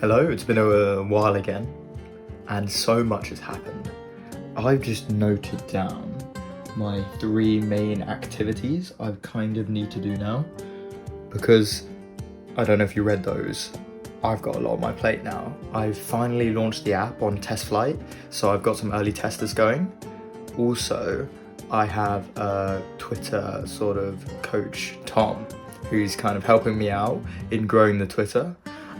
Hello, it's been a while again, and so much has happened. I've just noted down my 3 main activities I kind of need to do now, because I don't know if you read those. I've got a lot on my plate now. I've finally launched the app on test flight, so I've got some early testers going. Also, I have a Twitter sort of coach, Tom, who's kind of helping me out in growing the Twitter.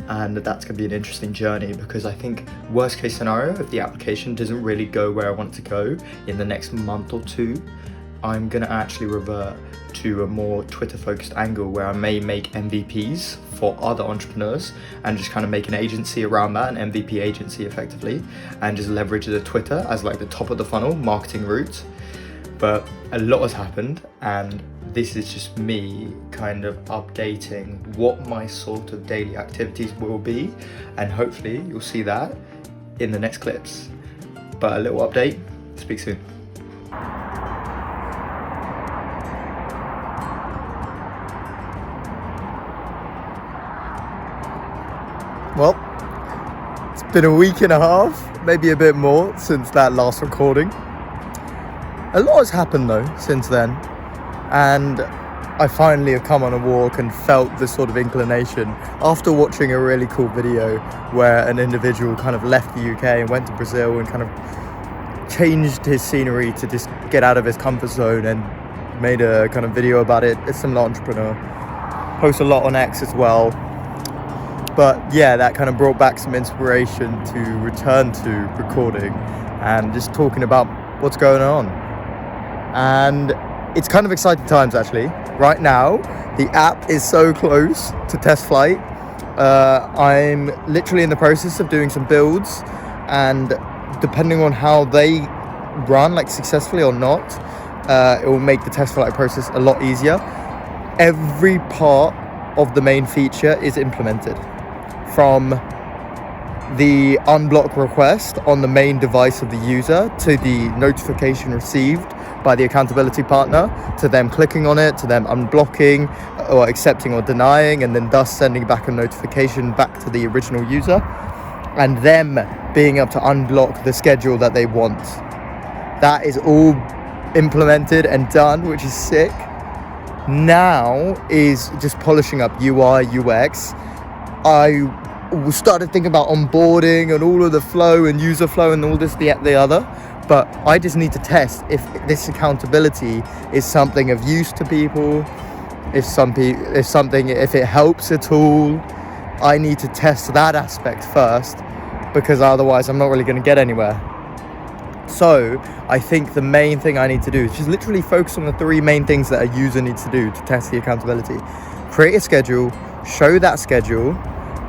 And that's going to be an interesting journey, because I think worst case scenario, if the application doesn't really go where I want it to go in the next month or 2, I'm going to actually revert to a more Twitter focused angle where I may make MVPs for other entrepreneurs and just kind of make an agency around that, an MVP agency effectively, and just leverage the Twitter as like the top of the funnel marketing route. But a lot has happened, and this is just me kind of updating what my sort of daily activities will be, and hopefully you'll see that in the next clips. But a little update, speak soon. Well, it's been a week and a half, maybe a bit more, since that last recording. A lot has happened though since then, and I finally have come on a walk and felt this sort of inclination after watching a really cool video where an individual kind of left the UK and went to Brazil and kind of changed his scenery to just get out of his comfort zone, and made a kind of video about it. It's some entrepreneur, posts a lot on X as well. But yeah, that kind of brought back some inspiration to return to recording and just talking about what's going on. And it's kind of exciting times actually. Right now, the app is so close to test flight. I'm literally in the process of doing some builds, and depending on how they run, like successfully or not, it will make the test flight process a lot easier. Every part of the main feature is implemented, from the unblock request on the main device of the user to the notification received by the accountability partner, to them clicking on it, to them unblocking or accepting or denying, and then thus sending back a notification back to the original user, and them being able to unblock the schedule that they want. That is all implemented and done, which is sick. Now is just polishing up UI, UX. I started thinking about onboarding and all of the flow and user flow and all this, the other, but I just need to test if this accountability is something of use to people, if it helps at all. I need to test that aspect first, because otherwise I'm not really going to get anywhere. So I think the main thing I need to do is just literally focus on the 3 main things that a user needs to do to test the accountability. Create a schedule, show that schedule,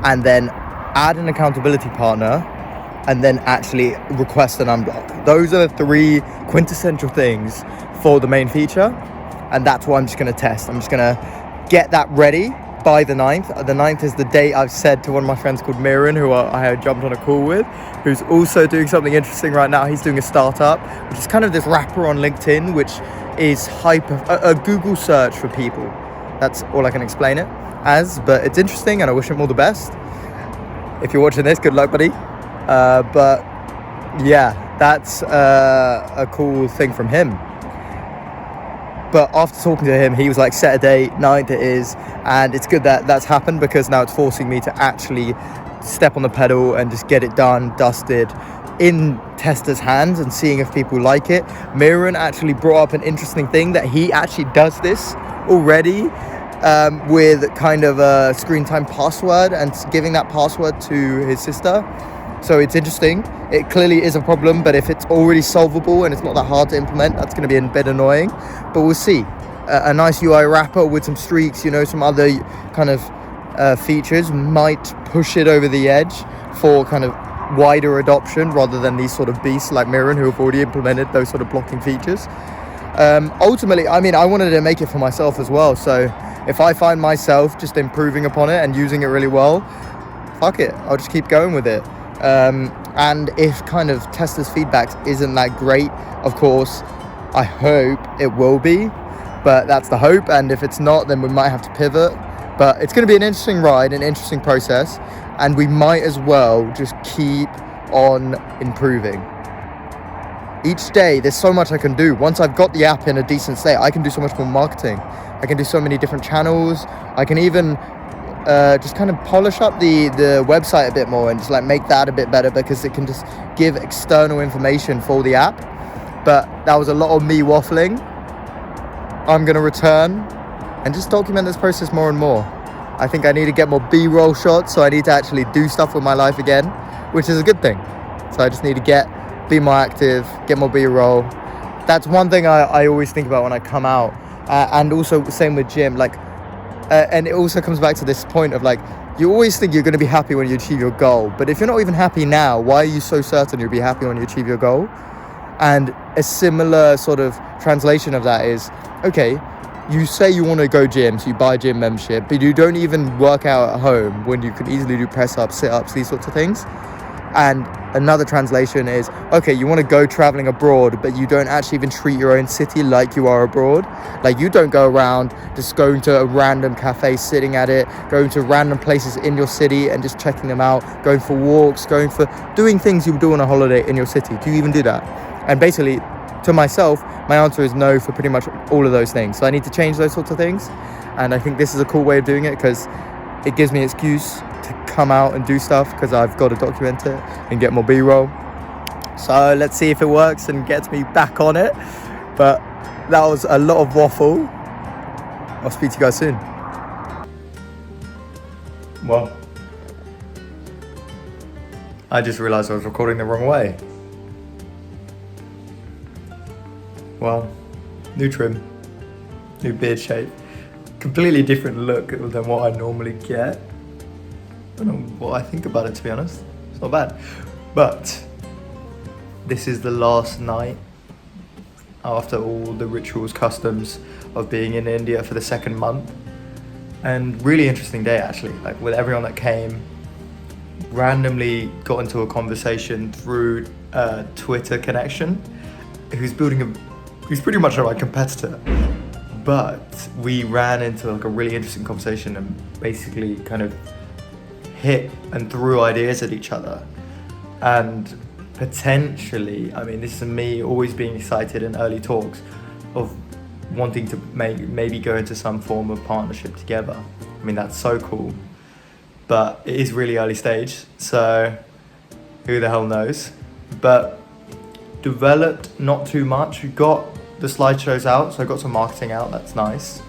and then add an accountability partner, and then actually request an unblock. Those are the 3 quintessential things for the main feature, and that's what I'm just going to test. I'm just going to get that ready by the 9th. The 9th is the date I've said to one of my friends called Miran, who I had jumped on a call with, who's also doing something interesting right now. He's doing a startup, which is kind of this wrapper on LinkedIn, which is a Google search for people. That's all I can explain it as, but it's interesting, and I wish him all the best. If you're watching this, good luck, buddy. But yeah, that's a cool thing from him. But after talking to him, he was like, set a date, 9th it is, and it's good that that's happened, because now it's forcing me to actually step on the pedal and just get it done, dusted, in testers' hands, and seeing if people like it. Miran actually brought up an interesting thing, that he actually does this already, with kind of a screen time password, and giving that password to his sister. So it's interesting. It clearly is a problem, but if it's already solvable and it's not that hard to implement, that's going to be a bit annoying, but we'll see. A nice UI wrapper with some streaks, some other kind of features might push it over the edge for kind of wider adoption, rather than these sort of beasts like Miran, who have already implemented those sort of blocking features. Ultimately, I wanted to make it for myself as well, so if I find myself just improving upon it and using it really well, fuck it, I'll just keep going with it. And if kind of testers' feedback isn't that great, of course, I hope it will be, but that's the hope. And if it's not, then we might have to pivot. But it's going to be an interesting ride, an interesting process, and we might as well just keep on improving. Each day, there's so much I can do. Once I've got the app in a decent state, I can do so much more marketing. I can do so many different channels. I can even just kind of polish up the website a bit more and just like make that a bit better, because it can just give external information for the app. But that was a lot of me waffling. I'm going to return and just document this process more and more. I think I need to get more B-roll shots, so I need to actually do stuff with my life again, which is a good thing. So I just need to be more active, get more B-roll. That's one thing I always think about when I come out. And also same with gym, like, and it also comes back to this point of like, you always think you're going to be happy when you achieve your goal, but if you're not even happy now, why are you so certain you'll be happy when you achieve your goal? And a similar sort of translation of that is, okay, you say you want to go gym, so you buy a gym membership, but you don't even work out at home when you could easily do press-ups, sit-ups, these sorts of things. And another translation is, okay, you want to go traveling abroad, but you don't actually even treat your own city like you are abroad. Like, you don't go around just going to a random cafe, sitting at it, going to random places in your city and just checking them out, going for walks, doing things you would do on a holiday in your city. Do you even do that? And basically, to myself, my answer is no for pretty much all of those things. So I need to change those sorts of things. And I think this is a cool way of doing it, because it gives me an excuse to come out and do stuff, because I've got to document it and get more B-roll. So let's see if it works and gets me back on it. But that was a lot of waffle. I'll speak to you guys soon. Well, I just realized I was recording the wrong way. Well, new trim, new beard shape, completely different look than what I normally get. I don't know what I think about it, to be honest. It's not bad. But this is the last night after all the rituals, customs of being in India for the second month. And really interesting day, actually, like with everyone that came. Randomly got into a conversation through a Twitter connection who's pretty much my competitor. But we ran into like a really interesting conversation and basically kind of hit and threw ideas at each other. And potentially, I mean, this is me always being excited in early talks of wanting to maybe go into some form of partnership together. I mean, that's so cool. But it is really early stage, so who the hell knows? But developed not too much. We got the slideshows out, so I got some marketing out, that's nice.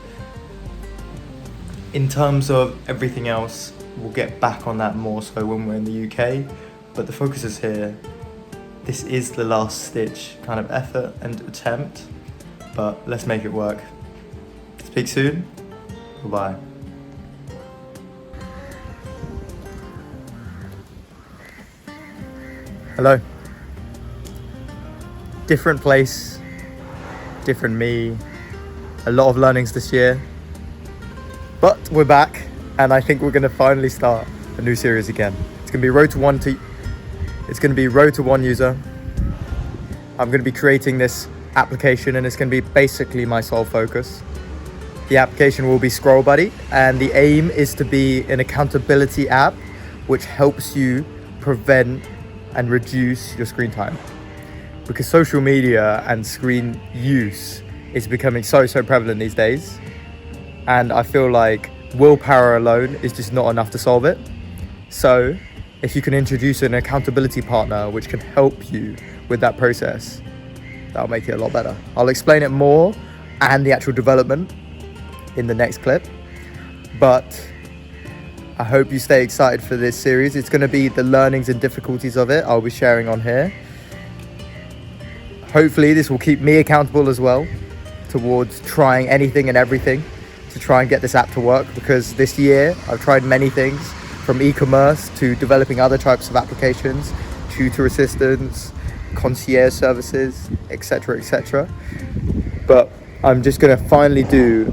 In terms of everything else, we'll get back on that more so when we're in the UK, but the focus is here. This is the last stitch kind of effort and attempt, but let's make it work. Speak soon, goodbye. Hello. Different place, different me, a lot of learnings this year, but we're back, and I think we're going to finally start a new series again. It's going to be Road to One user. I'm going to be creating this application, and it's going to be basically my sole focus. The application will be Scroll Buddy, and the aim is to be an accountability app which helps you prevent and reduce your screen time. Because social media and screen use is becoming so prevalent these days, and I feel like willpower alone is just not enough to solve it. So if you can introduce an accountability partner which can help you with that process, that'll make it a lot better. I'll explain it more and the actual development in the next clip, but I hope you stay excited for this series. It's going to be the learnings and difficulties of it I'll be sharing on here. Hopefully this will keep me accountable as well towards trying anything and everything to try and get this app to work, because this year I've tried many things, from e-commerce to developing other types of applications, tutor assistants, concierge services, etc. But I'm just going to finally do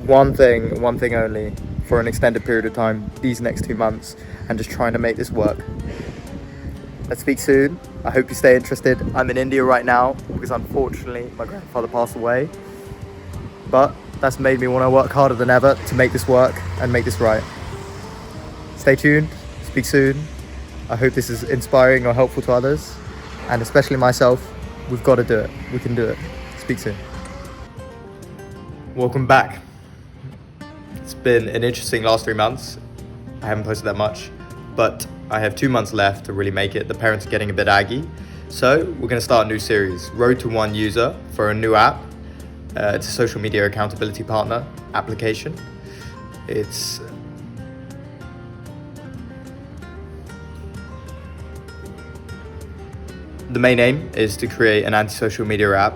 one thing only for an extended period of time these next 2 months, and just trying to make this work. Let's speak soon. I hope you stay interested. I'm in India right now because unfortunately my grandfather passed away, but that's made me want to work harder than ever to make this work and make this right. Stay tuned, speak soon. I hope this is inspiring or helpful to others, and especially myself. We've got to do it. We can do it. Speak soon. Welcome back. It's been an interesting last 3 months. I haven't posted that much, but I have 2 months left to really make it. The parents are getting a bit aggy. So we're going to start a new series, Road to 1 User, for a new app. It's a social media accountability partner application. The main aim is to create an anti-social media app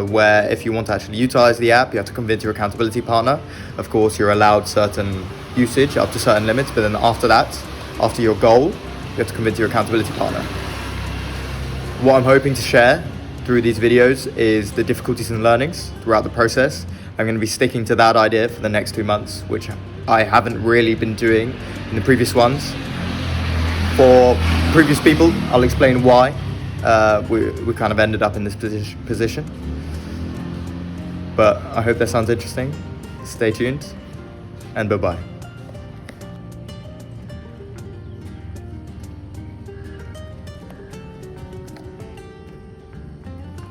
where if you want to actually utilize the app, you have to convince your accountability partner. Of course, you're allowed certain usage up to certain limits, but then after that, after your goal, you have to convince your accountability partner. What I'm hoping to share through these videos is the difficulties and learnings throughout the process. I'm going to be sticking to that idea for the next 2 months, which I haven't really been doing in the previous ones. For previous people, I'll explain why we kind of ended up in this position. But I hope that sounds interesting. Stay tuned, and bye-bye.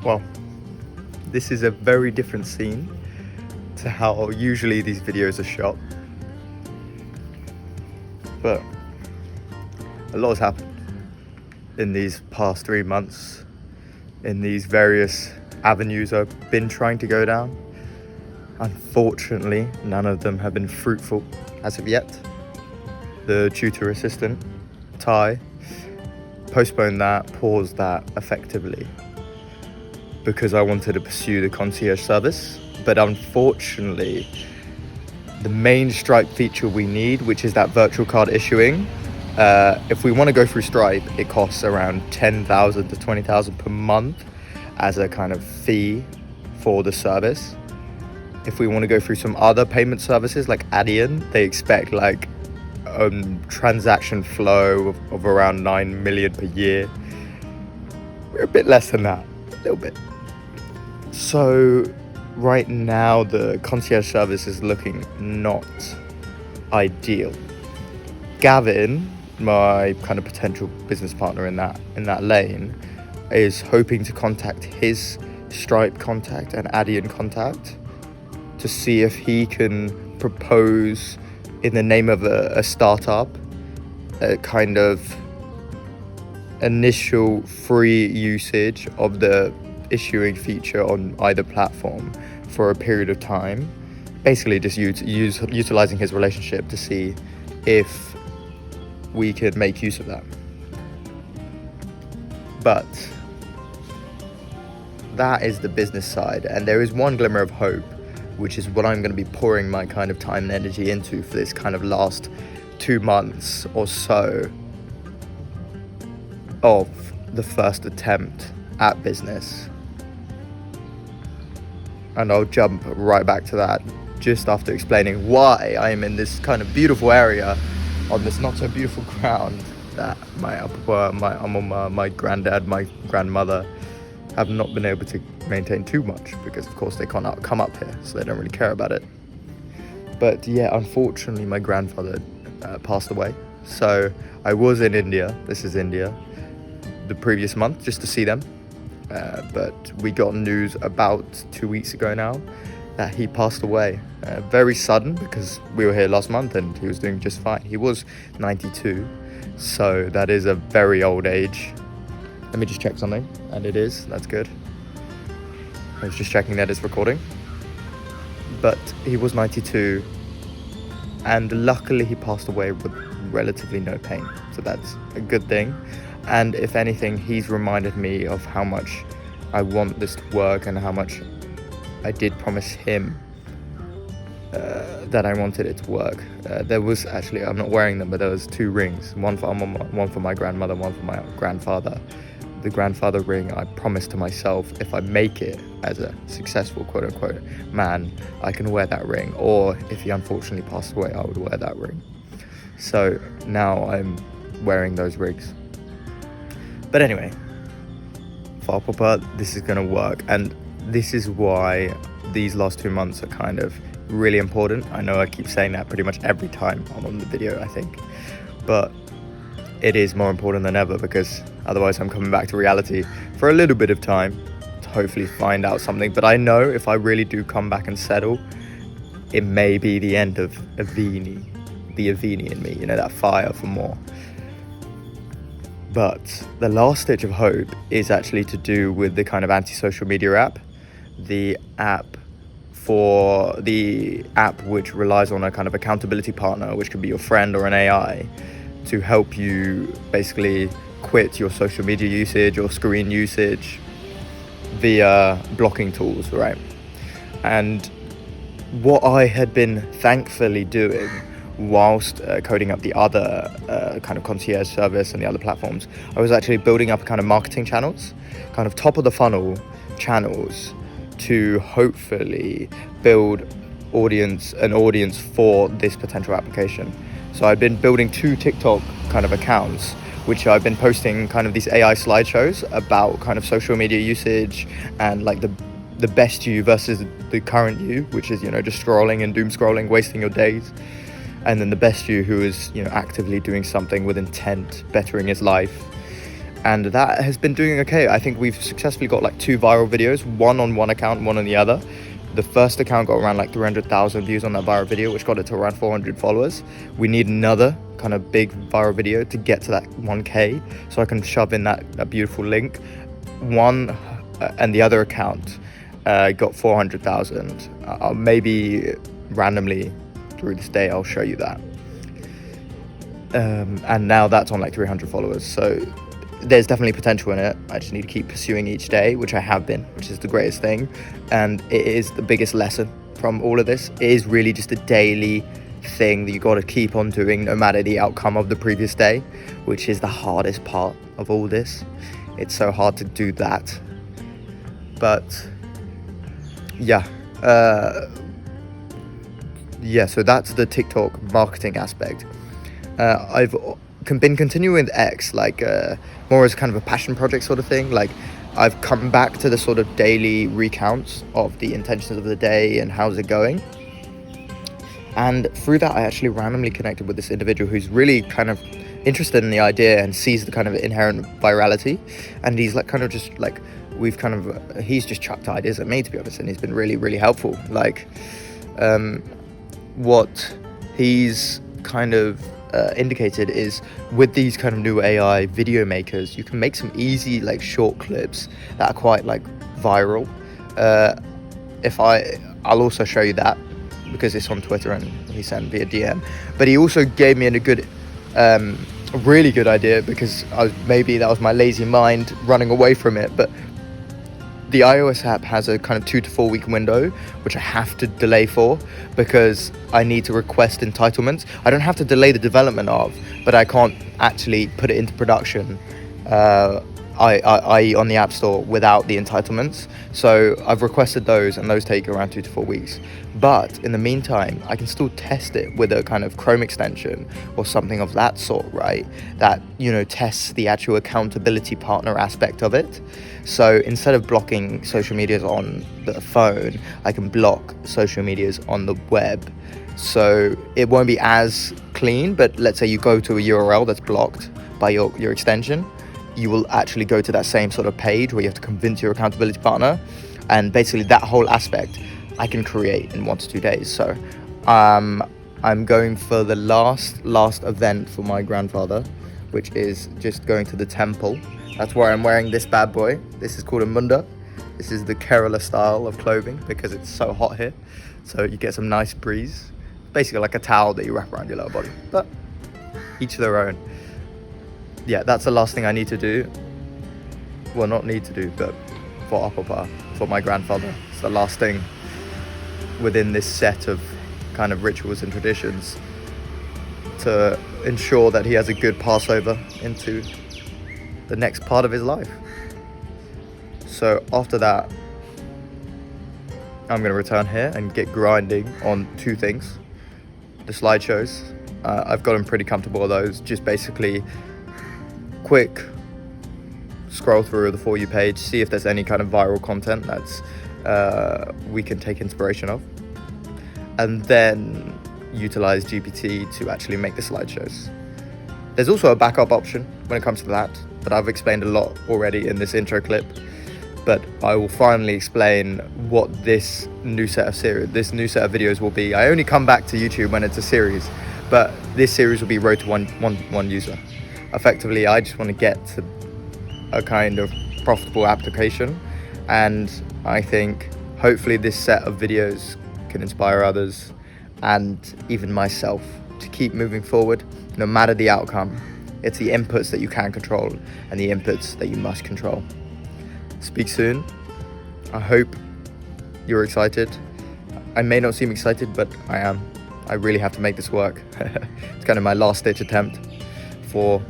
Well, this is a very different scene to how usually these videos are shot. But a lot has happened in these past 3 months, in these various avenues I've been trying to go down. Unfortunately, none of them have been fruitful as of yet. The tutor assistant, Ty, postponed that, paused that effectively, because I wanted to pursue the concierge service. But unfortunately, the main Stripe feature we need, which is that virtual card issuing, if we want to go through Stripe, it costs around 10,000 to 20,000 per month as a kind of fee for the service. If we want to go through some other payment services like Adyen, they expect like transaction flow of around 9 million per year. We're a bit less than that, a little bit. So right now the concierge service is looking not ideal. Gavin, my kind of potential business partner in that lane, is hoping to contact his Stripe contact and Adyen contact to see if he can propose, in the name of a startup, a kind of initial free usage of the issuing feature on either platform for a period of time. Basically just utilizing his relationship to see if we could make use of that. But that is the business side, and there is one glimmer of hope, which is what I'm going to be pouring my kind of time and energy into for this kind of last 2 months or so of the first attempt at business. And I'll jump right back to that just after explaining why I am in this kind of beautiful area on this not so beautiful ground that my granddad, my grandmother have not been able to maintain too much, because of course they can't come up here, so they don't really care about it. But yeah, unfortunately my grandfather passed away. So I was in India, this is India, the previous month just to see them. But we got news about 2 weeks ago now that he passed away. Very sudden, because we were here last month and he was doing just fine. He was 92, so that is a very old age. Let me just check something, and it is, that's good. I was just checking that it's recording. But he was 92, and luckily he passed away with relatively no pain, so that's a good thing. And if anything, he's reminded me of how much I want this to work and how much I did promise him that I wanted it to work. There was actually, I'm not wearing them, but there was 2 rings, one for my grandmother, one for my grandfather. The grandfather ring, I promised to myself, if I make it as a successful quote-unquote man, I can wear that ring, or if he unfortunately passed away, I would wear that ring. So now I'm wearing those rings. But anyway, far proper, this is gonna work, and this is why these last 2 months are kind of really important. I know I keep saying that pretty much every time I'm on the video, I think, but it is more important than ever, because otherwise I'm coming back to reality for a little bit of time to hopefully find out something. But I know if I really do come back and settle, it may be the end of Avini, the Avini in me, you know, that fire for more. But the last stitch of hope is actually to do with the kind of anti-social media app, the app which relies on a kind of accountability partner, which could be your friend or an AI, to help you basically quit your social media usage or screen usage via blocking tools, right? And what I had been thankfully doing whilst coding up the other kind of concierge service and the other platforms, I was actually building up kind of marketing channels, kind of top of the funnel channels, to hopefully build an audience for this potential application. So I've been building 2 TikTok kind of accounts, which I've been posting kind of these AI slideshows about kind of social media usage and like the best you versus the current you, which is, you know, just scrolling and doom scrolling, wasting your days. And then the best you who is, you know, actively doing something with intent, bettering his life. And that has been doing okay. I think we've successfully got like 2 viral videos, one on one account, one on the other. The first account got around like 300,000 views on that viral video, which got it to around 400 followers. We need another kind of big viral video to get to that 1K, so I can shove in that beautiful link. And the other account got 400,000. Maybe randomly through this day I'll show you that. And now that's on like 300 followers. So there's definitely potential in it. I just need to keep pursuing each day, which I have been, which is the greatest thing. And it is the biggest lesson from all of this. It is really just a daily thing that you got to keep on doing no matter the outcome of the previous day, which is the hardest part of all this. It's so hard to do that. But yeah, so that's the TikTok marketing aspect. I've been continuing with X, like more as kind of a passion project sort of thing. Like I've come back to the sort of daily recounts of the intentions of the day and how's it going. And through that, I actually randomly connected with this individual who's really kind of interested in the idea and sees the kind of inherent virality. And he's like kind of just like, he's just chucked ideas at me, to be honest, and he's been really, really helpful. Like what he's kind of indicated is, with these kind of new AI video makers, you can make some easy like short clips that are quite like viral. I'll also show you that because it's on Twitter and he sent via DM. But he also gave me a really good idea, because maybe that was my lazy mind running away from it, but the iOS app has a kind of 2 to 4 week window, which I have to delay for because I need to request entitlements. I don't have to delay the development of, but I can't actually put it into production, i.e. on the App Store, without the entitlements. So I've requested those, and those take around 2 to 4 weeks. But in the meantime, I can still test it with a kind of Chrome extension or something of that sort, right? That, you know, tests the actual accountability partner aspect of it. So instead of blocking social medias on the phone, I can block social medias on the web. So it won't be as clean, but let's say you go to a URL that's blocked by your extension, you will actually go to that same sort of page where you have to convince your accountability partner, and basically that whole aspect I can create in 1 to 2 days. So I'm going for the last event for my grandfather, which is just going to the temple. That's why I'm wearing this bad boy. This is called a munda. This is the Kerala style of clothing because it's so hot here, so you get some nice breeze. Basically like a towel that you wrap around your lower body, but each their own. Yeah, that's the last thing I need to do. Well, not need to do, but for Apapa, for my grandfather. It's the last thing within this set of kind of rituals and traditions to ensure that he has a good Passover into the next part of his life. So after that, I'm going to return here and get grinding on 2 things. The slideshows, I've gotten pretty comfortable with those. Just basically quick scroll through the For You page, see if there's any kind of viral content that's we can take inspiration of. and then utilize GPT to actually make the slideshows. There's also a backup option when it comes to that, but I've explained a lot already in this intro clip. But I will finally explain what this new set of videos will be. I only come back to YouTube when it's a series, but this series will be Road to one user. Effectively, I just want to get to a kind of profitable application, and I think hopefully this set of videos can inspire others and even myself to keep moving forward no matter the outcome. It's the inputs that you can control and the inputs that you must control. Speak soon. I hope you're excited. I may not seem excited, but I am. I really have to make this work. It's kind of my last ditch attempt for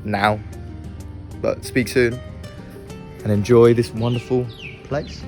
now. But speak soon and enjoy this wonderful place.